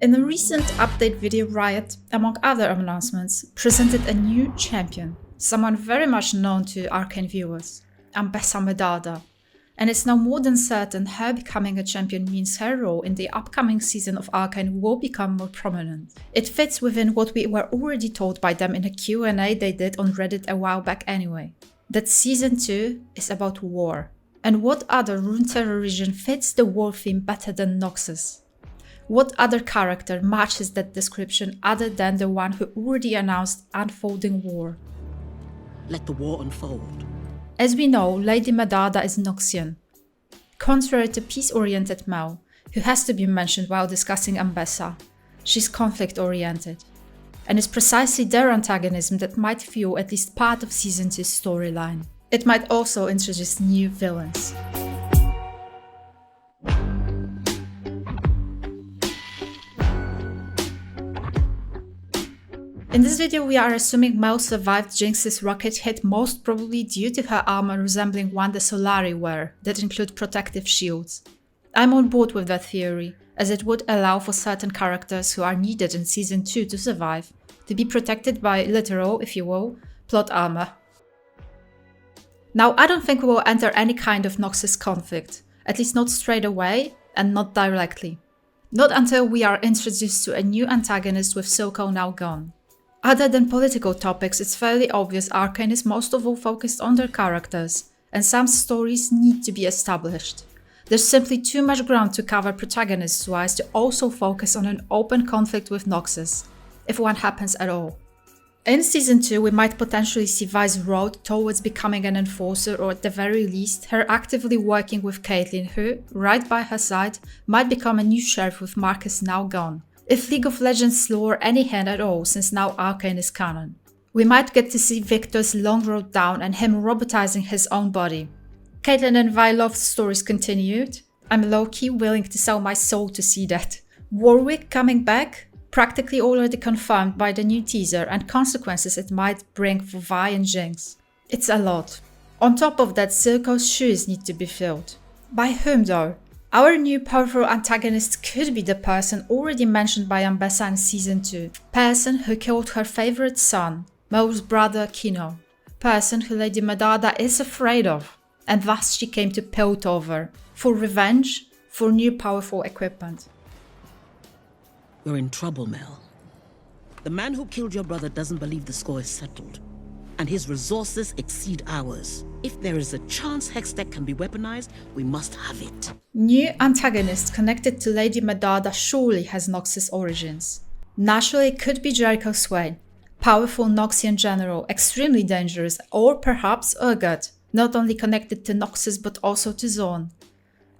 In a recent update video, Riot, among other announcements, presented a new champion, someone very much known to Arcane viewers, Ambessa Medarda. And it's now more than certain her becoming a champion means her role in the upcoming season of Arcane will become more prominent. It fits within what we were already told by them in a Q&A they did on Reddit a while back anyway, that Season 2 is about war. And what other Runeterra region fits the war theme better than Noxus? What other character matches that description other than the one who already announced unfolding war? Let the war unfold. As we know, Lady Medarda is Noxian. Contrary to peace-oriented Mel, who has to be mentioned while discussing Ambessa, she's conflict-oriented. And it's precisely their antagonism that might fuel at least part of Season 2's storyline. It might also introduce new villains. In this video, we are assuming Mel survived Jinx's rocket hit, most probably due to her armor resembling one the Solari wear, that include protective shields. I'm on board with that theory, as it would allow for certain characters who are needed in Season 2 to survive, to be protected by literal, if you will, plot armor. Now, I don't think we will enter any kind of Noxus conflict, at least not straight away and not directly. Not until we are introduced to a new antagonist with Silco now gone. Other than political topics, it's fairly obvious Arcane is most of all focused on their characters, and some stories need to be established. There's simply too much ground to cover protagonists-wise to also focus on an open conflict with Noxus, if one happens at all. In Season 2, we might potentially see Vi's road towards becoming an enforcer, or at the very least, her actively working with Caitlyn, who, right by her side, might become a new sheriff with Marcus now gone. If League of Legends lore any hand at all, since now Arcane is canon. We might get to see Victor's long road down and him robotizing his own body. Caitlyn and Vi love stories continued. I'm low-key willing to sell my soul to see that. Warwick coming back? Practically already confirmed by the new teaser and consequences it might bring for Vi and Jinx. It's a lot. On top of that, Silco's shoes need to be filled. By whom though? Our new powerful antagonist could be the person already mentioned by Ambessa in Season 2. Person who killed her favorite son, Mel's brother Kino. Person who Lady Medarda is afraid of. And thus she came to Piltover. For revenge, for new powerful equipment. You're in trouble, Mel. The man who killed your brother doesn't believe the score is settled. And his resources exceed ours. If there is a chance Hextech can be weaponized, we must have it. New antagonist connected to Lady Medarda surely has Noxus origins. Naturally, it could be Jericho Swain, powerful Noxian general, extremely dangerous, or perhaps Urgot, not only connected to Noxus but also to Zorn.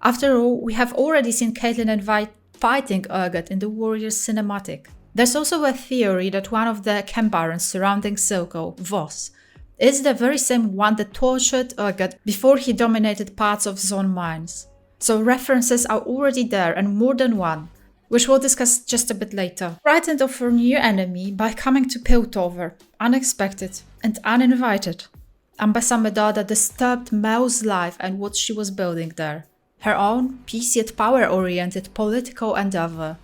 After all, we have already seen Caitlyn and Vi fighting Urgot in the Warriors cinematic. There's also a theory that one of the Cambarons surrounding Silco, Voss, is the very same one that tortured Urgot before he dominated parts of Zorn mines. So references are already there and more than one, which we'll discuss just a bit later. Frightened of her new enemy by coming to Piltover, unexpected and uninvited. Ambessa Medarda disturbed Mel's life and what she was building there. Her own, peace yet power-oriented political endeavor.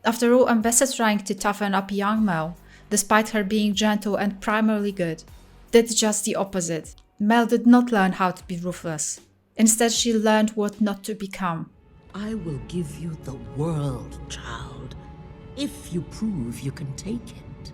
After all, Ambessa trying to toughen up young Mel, despite her being gentle and primarily good, did just the opposite. Mel did not learn how to be ruthless. Instead, she learned what not to become. I will give you the world, child, if you prove you can take it.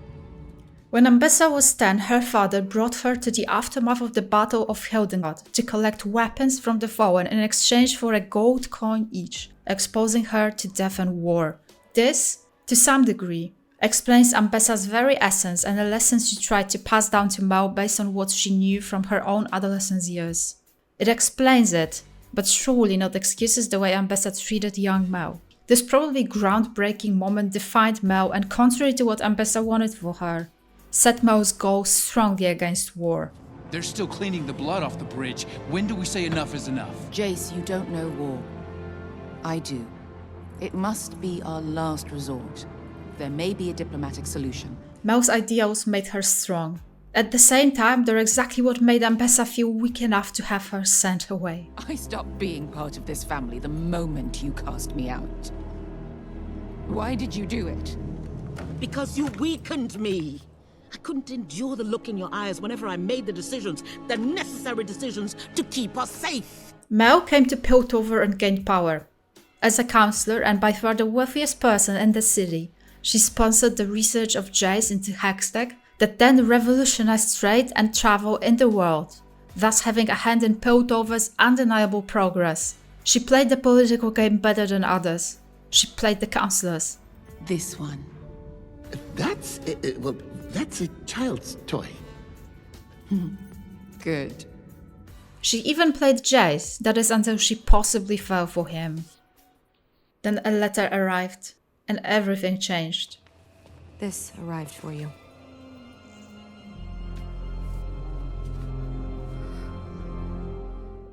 When Ambessa was 10, her father brought her to the aftermath of the Battle of Hildengard to collect weapons from the fallen in exchange for a gold coin each, exposing her to death and war. This, to some degree, explains Ambessa's very essence and the lessons she tried to pass down to Mel based on what she knew from her own adolescence years. It explains it, but surely not excuses the way Ambessa treated young Mel. This probably groundbreaking moment defined Mel and, contrary to what Ambessa wanted for her, set Mel's goals strongly against war. They're still cleaning the blood off the bridge. When do we say enough is enough? Jace, you don't know war. I do. It must be our last resort. There may be a diplomatic solution. Mel's ideals made her strong. At the same time, they're exactly what made Ambessa feel weak enough to have her sent away. I stopped being part of this family the moment you cast me out. Why did you do it? Because you weakened me. I couldn't endure the look in your eyes whenever I made the necessary decisions to keep us safe. Mel came to Piltover and gained power. As a counselor and by far the wealthiest person in the city, she sponsored the research of GGzi into Hextech that then revolutionized trade and travel in the world, thus having a hand in Piltover's undeniable progress. She played the political game better than others. She played the counselors. This one. That's a child's toy. Good. She even played GGzi, that is until she possibly fell for him. Then a letter arrived, and everything changed. This arrived for you.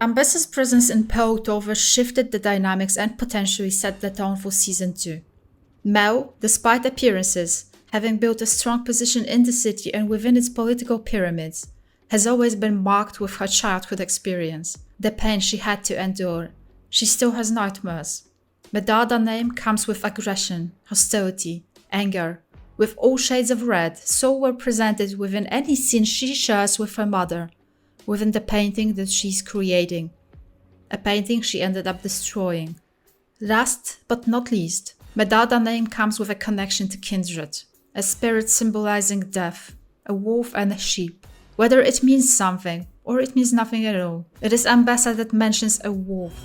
Ambessa's presence in Piltover shifted the dynamics and potentially set the tone for Season 2. Mel, despite appearances, having built a strong position in the city and within its political pyramids, has always been marked with her childhood experience, the pain she had to endure. She still has nightmares. Medarda's name comes with aggression, hostility, anger, with all shades of red, so well presented within any scene she shares with her mother, within the painting that she's creating. A painting she ended up destroying. Last but not least, Medarda's name comes with a connection to kindred, a spirit symbolizing death, a wolf and a sheep. Whether it means something, or it means nothing at all, it is Ambessa that mentions a wolf.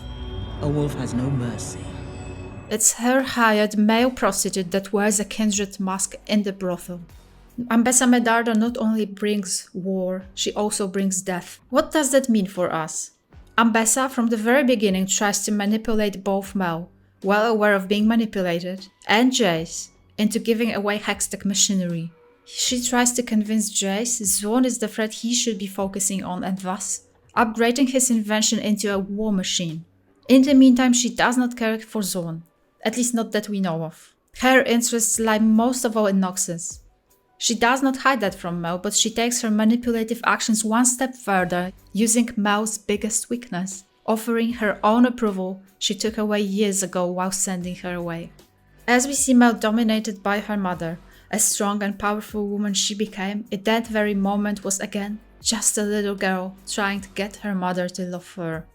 A wolf has no mercy. It's her hired male prostitute that wears a kindred mask in the brothel. Ambessa Medarda not only brings war, she also brings death. What does that mean for us? Ambessa from the very beginning tries to manipulate both Mel, well aware of being manipulated, and GGzi into giving away Hextech machinery. She tries to convince GGzi Zorn is the threat he should be focusing on and thus upgrading his invention into a war machine. In the meantime, she does not care for Zorn, at least not that we know of. Her interests lie most of all in Noxus. She does not hide that from Mel, but she takes her manipulative actions one step further, using Mel's biggest weakness, offering her own approval she took away years ago while sending her away. As we see Mel dominated by her mother, a strong and powerful woman she became, in that very moment was again just a little girl trying to get her mother to love her.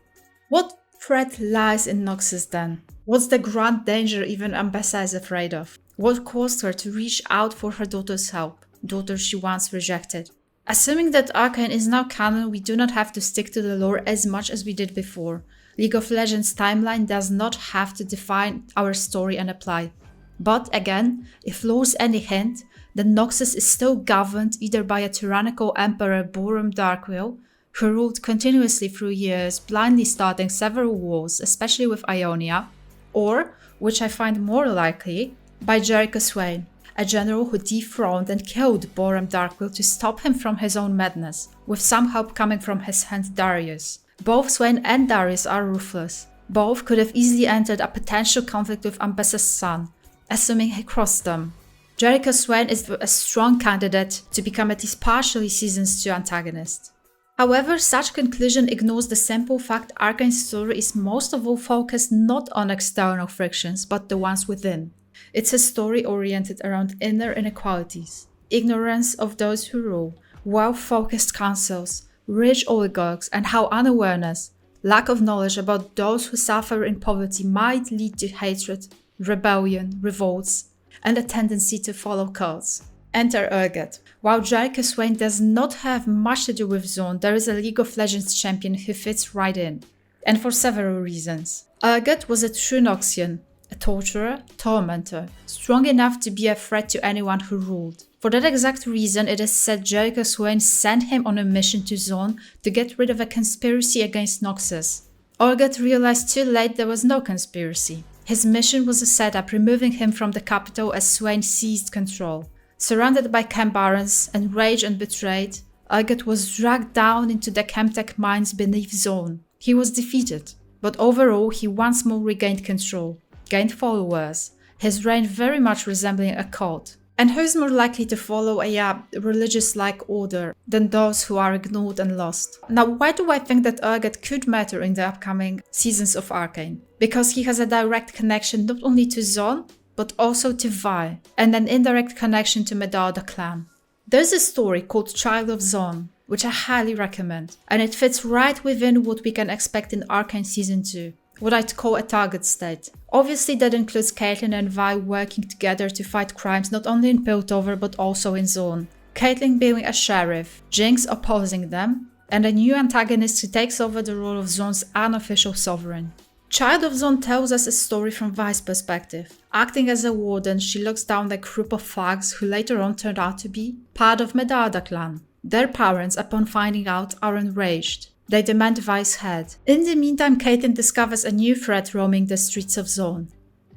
What threat lies in Noxus then? What's the grand danger even Ambessa is afraid of? What caused her to reach out for her daughter's help, daughter she once rejected? Assuming that Arcane is now canon, we do not have to stick to the lore as much as we did before. League of Legends timeline does not have to define our story and apply. But again, if lore's any hint, then Noxus is still governed either by a tyrannical emperor Borum Darkwill, who ruled continuously through years, blindly starting several wars, especially with Ionia, or, which I find more likely, by Jericho Swain, a general who dethroned and killed Borum Darkwill to stop him from his own madness, with some help coming from his friend Darius. Both Swain and Darius are ruthless. Both could have easily entered a potential conflict with Ambessa's son, assuming he crossed them. Jericho Swain is a strong candidate to become at least partially Season 2 antagonist. However, such conclusion ignores the simple fact Arcane's story is most of all focused not on external frictions, but the ones within. It's a story oriented around inner inequalities, ignorance of those who rule, well-focused councils, rich oligarchs, and how unawareness, lack of knowledge about those who suffer in poverty might lead to hatred, rebellion, revolts, and a tendency to follow cults. Enter Urgot. While Jericho Swain does not have much to do with Zorn, there is a League of Legends champion who fits right in, and for several reasons. Urgot was a true Noxian, a torturer, tormentor, strong enough to be a threat to anyone who ruled. For that exact reason, it is said Jericho Swain sent him on a mission to Zorn to get rid of a conspiracy against Noxus. Urgot realized too late there was no conspiracy. His mission was a setup, removing him from the capital as Swain seized control. Surrounded by camp barons, enraged and betrayed, Urgot was dragged down into the Chemtech mines beneath Zorn. He was defeated, but overall he once more regained control, gained followers, his reign very much resembling a cult. And who is more likely to follow a religious-like order than those who are ignored and lost? Now, why do I think that Urgot could matter in the upcoming seasons of Arcane? Because he has a direct connection not only to Zorn, but also to Vi, and an indirect connection to Medarda clan. There's a story called Child of Zon, which I highly recommend, and it fits right within what we can expect in Arcane Season 2, what I'd call a target state. Obviously that includes Caitlyn and Vi working together to fight crimes not only in Piltover but also in Zon. Caitlyn being a sheriff, Jinx opposing them, and a new antagonist who takes over the role of Zon's unofficial sovereign. Child of Zon tells us a story from Vi's perspective. Acting as a warden, she looks down a group of thugs who later on turned out to be part of Medarda clan. Their parents, upon finding out, are enraged. They demand Vi's head. In the meantime, Caitlyn discovers a new threat roaming the streets of Zon,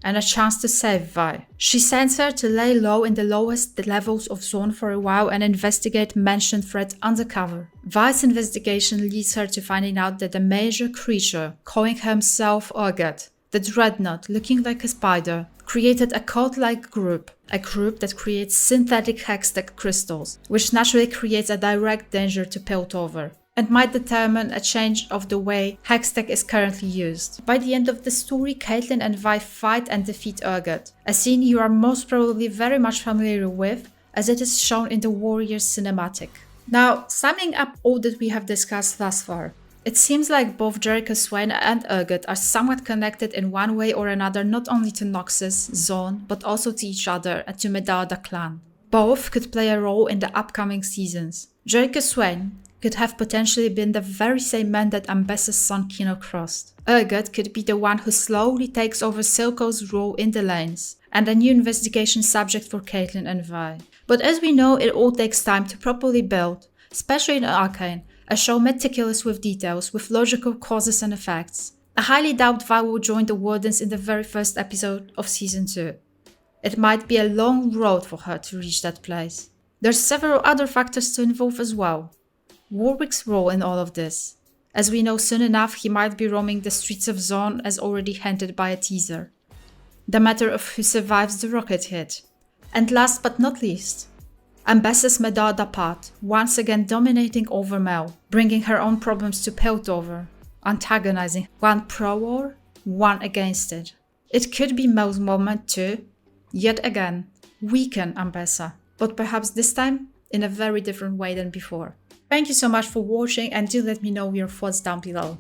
and a chance to save Vi. She sends her to lay low in the lowest levels of Zon for a while and investigate mentioned threat undercover. Vi's investigation leads her to finding out that a major creature, calling himself Urgot, the Dreadnought looking like a spider, created a cult-like group, a group that creates synthetic hextech crystals, which naturally creates a direct danger to Piltover, and might determine a change of the way hextech is currently used. By the end of the story, Caitlyn and Vi fight and defeat Urgot, a scene you are most probably very much familiar with, as it is shown in the Warriors cinematic. Now, summing up all that we have discussed thus far, it seems like both Jericho Swain and Urgot are somewhat connected in one way or another not only to Noxus, Zon, but also to each other and to Medarda clan. Both could play a role in the upcoming seasons. Jericho Swain could have potentially been the very same man that Ambessa's son Kino crossed. Urgot could be the one who slowly takes over Silco's role in the lanes, and a new investigation subject for Caitlyn and Vi. But as we know, it all takes time to properly build, especially in Arcane, a show meticulous with details, with logical causes and effects. I highly doubt Vi will join the Wardens in the very first episode of Season 2. It might be a long road for her to reach that place. There's several other factors to involve as well. Warwick's role in all of this. As we know soon enough, he might be roaming the streets of Zon as already hinted by a teaser. The matter of who survives the rocket hit. And last but not least, Ambessa's Medarda part, once again dominating over Mel, bringing her own problems to Piltover, antagonizing one pro-war, one against it. It could be Mel's moment to, yet again, weaken Ambessa, but perhaps this time in a very different way than before. Thank you so much for watching, and do let me know your thoughts down below.